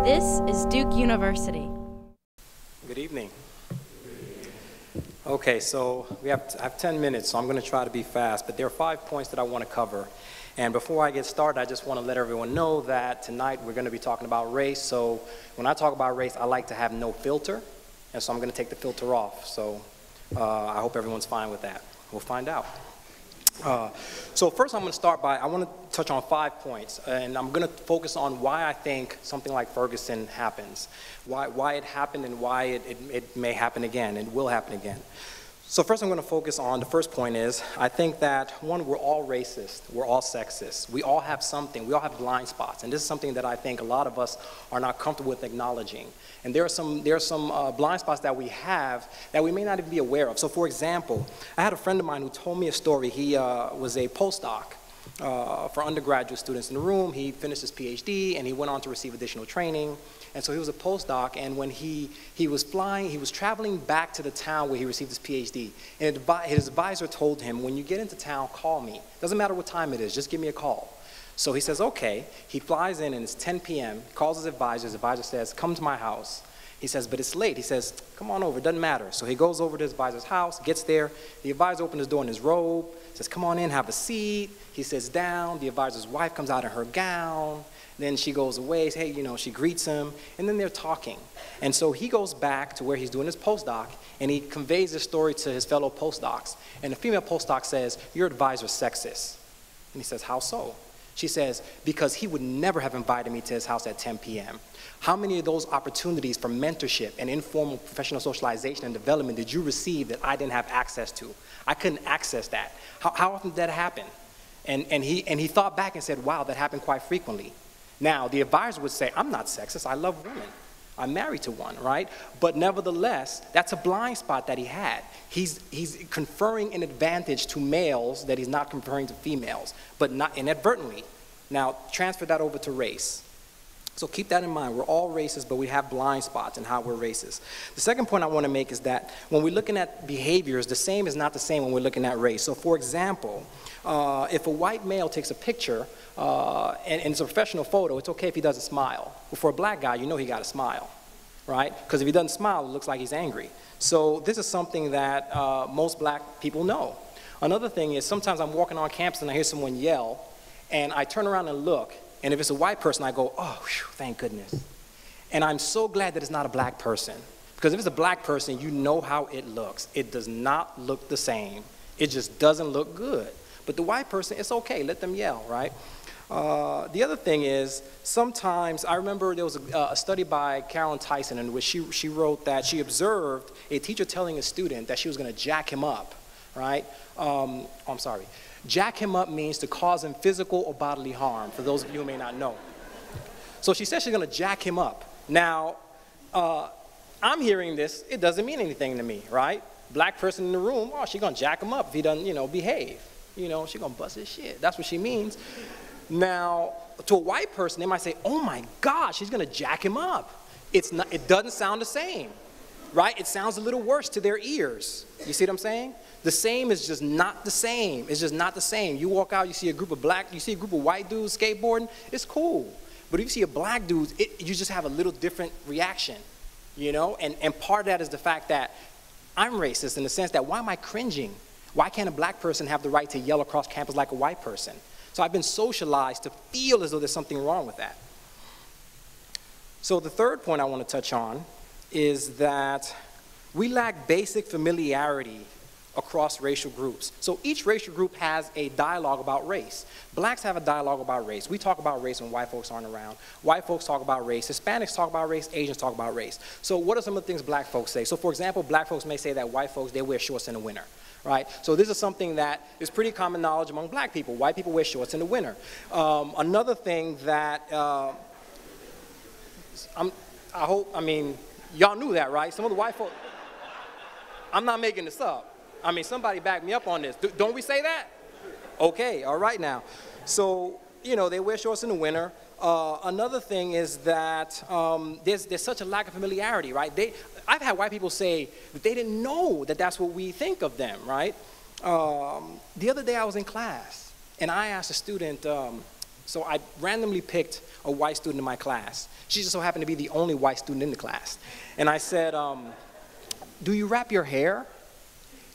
This is Duke University. Good evening. Okay, so I have 10 minutes, so I'm going to try to be fast, but there are 5 points that I want to cover. And before I get started, I just want to let everyone know that tonight we're going to be talking about race. So when I talk about race, I like to have no filter, and so I'm going to take the filter off. So I hope everyone's fine with that. We'll find out. So first I'm going to start by, I want to touch on 5 points, and I'm going to focus on why I think something like Ferguson happens, why it happened and why it may happen again, and will happen again. So first I'm going to focus on, the first point is, I think that, one, we're all racist, we're all sexist, we all have something, we all have blind spots, and this is something that I think a lot of us are not comfortable with acknowledging. And there are some blind spots that we have that we may not even be aware of. So for example, I had a friend of mine who told me a story. He was a postdoc for undergraduate students in the room. He finished his PhD and he went on to receive additional training. And so he was a postdoc, and when he was flying, he was traveling back to the town where he received his PhD. And his advisor told him, when you get into town, call me. Doesn't matter what time it is, just give me a call. So he says, okay. He flies in and it's 10 p.m., calls his advisor says, come to my house. He says, but it's late. He says, come on over, it doesn't matter. So he goes over to his advisor's house, gets there. The advisor opens his door in his robe, says, come on in, have a seat. He sits down. The advisor's wife comes out in her gown. Then she goes away, hey, she greets him, and then they're talking. And so he goes back to where he's doing his postdoc, and he conveys this story to his fellow postdocs. And the female postdoc says, your advisor's sexist. And he says, how so? She says, because he would never have invited me to his house at 10 p.m. How many of those opportunities for mentorship and informal professional socialization and development did you receive that I didn't have access to? I couldn't access that. How often did that happen? And he thought back and said, wow, that happened quite frequently. Now, the advisor would say, I'm not sexist, I love women. I'm married to one, right? But nevertheless, that's a blind spot that he had. He's conferring an advantage to males that he's not conferring to females, but not inadvertently. Now, transfer that over to race. So keep that in mind. We're all racist, but we have blind spots in how we're racist. The second point I want to make is that when we're looking at behaviors, the same is not the same when we're looking at race. So for example, if a white male takes a picture and it's a professional photo, it's okay if he doesn't smile. But for a black guy, you know he got to smile, right? Because if he doesn't smile, it looks like he's angry. So this is something that most black people know. Another thing is sometimes I'm walking on campus and I hear someone yell, and I turn around and look, and if it's a white person, I go, oh, whew, thank goodness. And I'm so glad that it's not a black person. Because if it's a black person, you know how it looks. It does not look the same. It just doesn't look good. But the white person, it's okay, let them yell, right? The other thing is, sometimes, I remember there was a study by Carolyn Tyson in which she wrote that she observed a teacher telling a student that she was going to jack him up, right? I'm sorry. Jack him up means to cause him physical or bodily harm, for those of you who may not know. So she said she's going to jack him up. Now, I'm hearing this, it doesn't mean anything to me, right? Black person in the room, oh, she's going to jack him up if he doesn't, behave. She's going to bust his shit. That's what she means. Now, to a white person, they might say, oh my gosh, she's going to jack him up. It doesn't sound the same, right? It sounds a little worse to their ears. You see what I'm saying? The same is just not the same. It's just not the same. You walk out, you see a group of white dudes skateboarding, it's cool. But if you see a black dude, you just have a little different reaction, And part of that is the fact that I'm racist in the sense that why am I cringing? Why can't a black person have the right to yell across campus like a white person? So I've been socialized to feel as though there's something wrong with that. So the third point I want to touch on is that we lack basic familiarity across racial groups. So each racial group has a dialogue about race. Blacks have a dialogue about race. We talk about race when white folks aren't around. White folks talk about race. Hispanics talk about race. Asians talk about race. So what are some of the things black folks say? So for example, black folks may say that white folks, they wear shorts in the winter, right? So this is something that is pretty common knowledge among black people. White people wear shorts in the winter. Another thing that, y'all knew that, right? Some of the white folks, I'm not making this up. Somebody back me up on this. Don't we say that? Okay, all right now. So, they wear shorts in the winter. Another thing is that there's such a lack of familiarity, right? I've had white people say that they didn't know that that's what we think of them, right? The other day I was in class, and I asked a student, So I randomly picked a white student in my class. She just so happened to be the only white student in the class. And I said, do you wrap your hair?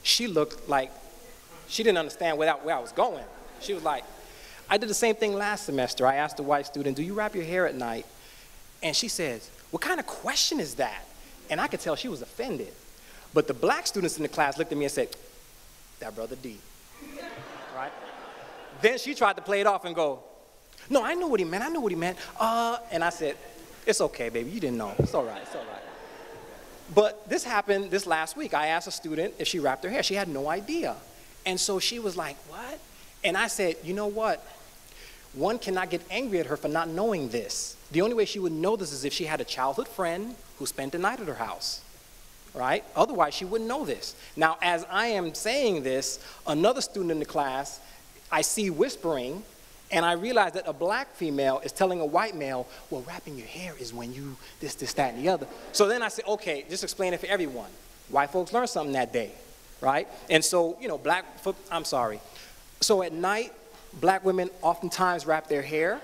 She looked like she didn't understand where I was going. She was like, I did the same thing last semester. I asked the white student, do you wrap your hair at night? And she says, what kind of question is that? And I could tell she was offended. But the black students in the class looked at me and said, that brother D, right? Then she tried to play it off and go, no, I know what he meant, and I said, it's okay, baby, you didn't know, it's all right, it's all right. But this happened this last week. I asked a student if she wrapped her hair. She had no idea. And so she was like, what? And I said, you know what? One cannot get angry at her for not knowing this. The only way she would know this is if she had a childhood friend who spent the night at her house, right? Otherwise, she wouldn't know this. Now, as I am saying this, another student in the class, I see whispering, and I realize that a black female is telling a white male, well, wrapping your hair is when you this, that, and the other. So then I said, okay, just explain it for everyone. White folks learned something that day, right? And so, you know, So at night, black women oftentimes wrap their hair,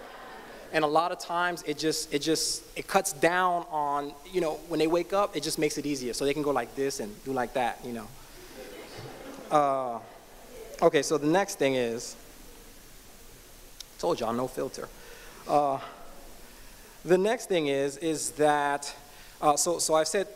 and a lot of times it cuts down on, you know, when they wake up, it just makes it easier. So they can go like this and do like that, you know. Okay, so the next thing is, told y'all, no filter. The next thing is that, so I've said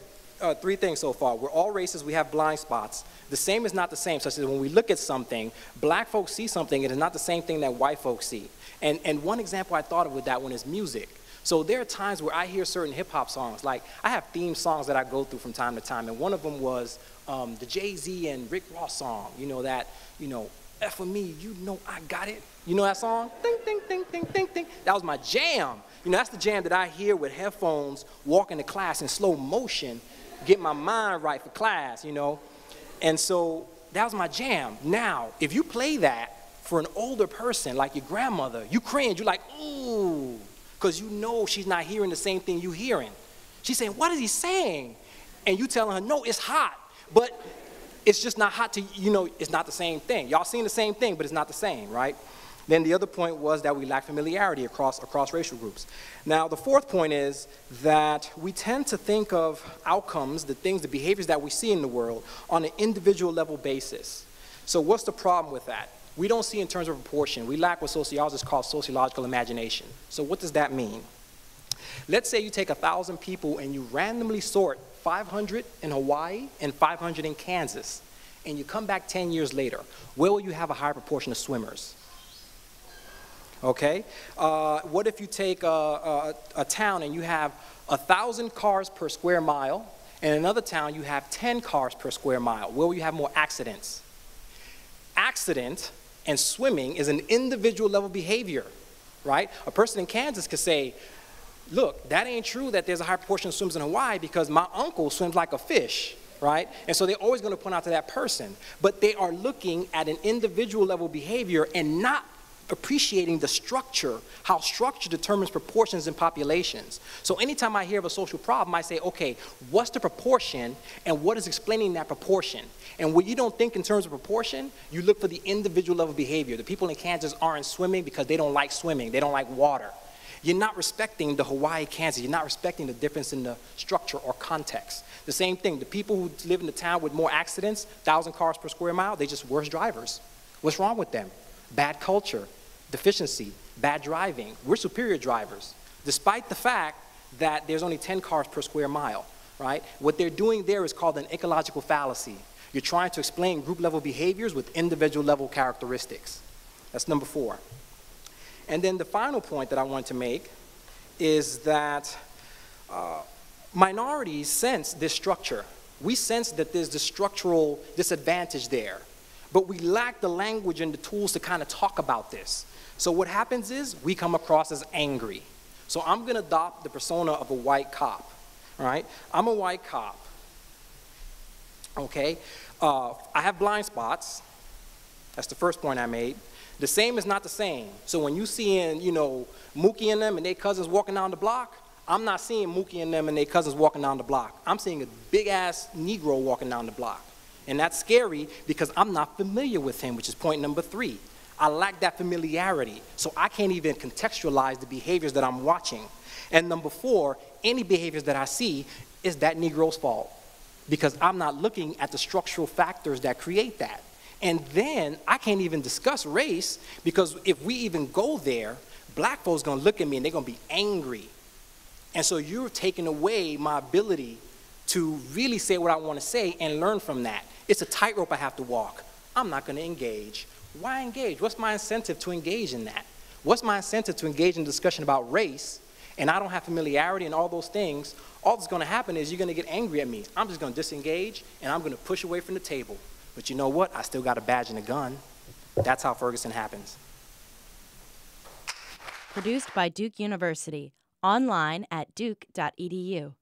three things so far. We're all races, we have blind spots. The same is not the same, such as when we look at something, black folks see something, it is not the same thing that white folks see. And one example I thought of with that one is music. So there are times where I hear certain hip hop songs, like I have theme songs that I go through from time to time, and one of them was the Jay-Z and Rick Ross song, you know, that, you know, F for me, you know I got it. You know that song? Ding, ding, ding, ding, ding, ding. That was my jam. You know, that's the jam that I hear with headphones, walking to class in slow motion, get my mind right for class, you know. And so that was my jam. Now, if you play that for an older person, like your grandmother, you cringe, you're like, ooh, because you know she's not hearing the same thing you're hearing. She's saying, what is he saying? And you telling her, no, it's hot. But it's just not hot to, you know, it's not the same thing. Y'all seen the same thing, but it's not the same, right? Then the other point was that we lack familiarity across racial groups. Now, the fourth point is that we tend to think of outcomes, the things, the behaviors that we see in the world on an individual level basis. So what's the problem with that? We don't see in terms of proportion. We lack what sociologists call sociological imagination. So what does that mean? Let's say you take 1,000 people and you randomly sort 500 in Hawaii and 500 in Kansas, and you come back 10 years later. Where will you have a higher proportion of swimmers? Okay? What if you take a town and you have 1,000 cars per square mile, and another town you have 10 cars per square mile? Where will you have more accidents? Accident and swimming is an individual level behavior, right? A person in Kansas could say, look, that ain't true that there's a high proportion of swimmers in Hawaii because my uncle swims like a fish, right? And so they're always going to point out to that person. But they are looking at an individual level behavior and not appreciating the structure, how structure determines proportions in populations. So anytime I hear of a social problem, I say, okay, what's the proportion and what is explaining that proportion? And when you don't think in terms of proportion, you look for the individual level behavior. The people in Kansas aren't swimming because they don't like swimming, they don't like water. You're not respecting the Hawaii, Kansas. You're not respecting the difference in the structure or context. The same thing, the people who live in the town with more accidents, 1,000 cars per square mile, they're just worse drivers. What's wrong with them? Bad culture, deficiency, bad driving. We're superior drivers, despite the fact that there's only 10 cars per square mile, right? What they're doing there is called an ecological fallacy. You're trying to explain group level behaviors with individual level characteristics. That's number 4. And then the final point that I want to make is that minorities sense this structure. We sense that there's this structural disadvantage there, but we lack the language and the tools to kind of talk about this. So what happens is we come across as angry. So I'm going to adopt the persona of a white cop, right? I'm a white cop, okay? I have blind spots. That's the first point I made. The same is not the same. So when you seeing, you know, Mookie and them and their cousins walking down the block, I'm not seeing Mookie and them and their cousins walking down the block. I'm seeing a big-ass Negro walking down the block. And that's scary because I'm not familiar with him, which is point number 3. I lack that familiarity, so I can't even contextualize the behaviors that I'm watching. And number 4, any behaviors that I see is that Negro's fault, because I'm not looking at the structural factors that create that. And then I can't even discuss race, because if we even go there, black folks gonna look at me and they're gonna be angry. And so you're taking away my ability to really say what I wanna say and learn from that. It's a tightrope I have to walk. I'm not gonna engage. Why engage? What's my incentive to engage in that? What's my incentive to engage in discussion about race, and I don't have familiarity and all those things? All that's gonna happen is you're gonna get angry at me. I'm just gonna disengage, and I'm gonna push away from the table. But you know what? I still got a badge and a gun. That's how Ferguson happens. Produced by Duke University. Online at duke.edu.